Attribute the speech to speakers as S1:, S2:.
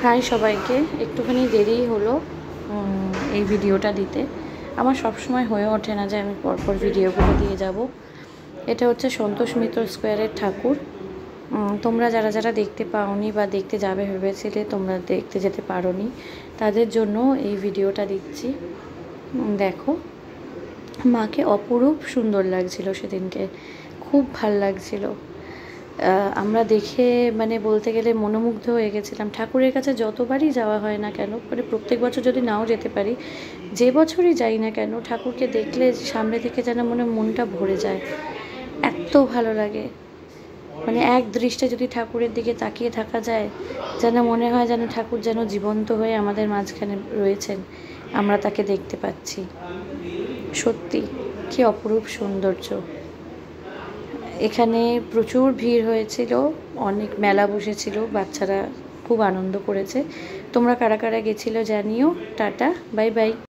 S1: High সবাইকে, একটুখানি দেরি হলো এই ভিডিওটা দিতে। আমার সব সময় হয়ে ওঠে না যে আমি পরপর ভিডিওগুলো দিয়ে যাব। এটা হচ্ছে সন্তোষ মিত্র স্কোয়ারের ঠাকুর। তোমরা যারা যারা দেখতে পাওনি বা দেখতে যাবে ভেবেছিলে, তোমরা দেখতে যেতে পারোনি, তাদের জন্য এই ভিডিওটা দিচ্ছি। দেখো, মাকে অপরূপ সুন্দর লাগছিল সেদিনকে, খুব ভাল লাগছিল। আমরা দেখে বলতে গেলে মনোমুগ্ধ হয়ে গেছিলাম। ঠাকুরের কাছে যতবারই যাওয়া হয় না কেন, প্রত্যেক বছর যদি নাও যেতে পারি, যে বছরই যাই না কেন, ঠাকুরকে দেখলে সামনে থেকে যেন মনটা ভরে যায়, এত ভালো লাগে। এক দৃষ্টে যদি ঠাকুরের দিকে তাকিয়ে থাকা যায়, যেন মনে হয় যেন ঠাকুর যেন জীবন্ত হয়ে আমাদের মাঝখানে রয়েছেন, আমরা তাকে দেখতে পাচ্ছি। সত্যি কি অপরূপ সৌন্দর্য। এখানে প্রচুর ভিড় হয়েছিল, অনেক মেলা বসেছিল, বাচ্চারা খুব আনন্দ করেছে। তোমরা কারা কারা গেছিলো জানিও। Tata, bye bye.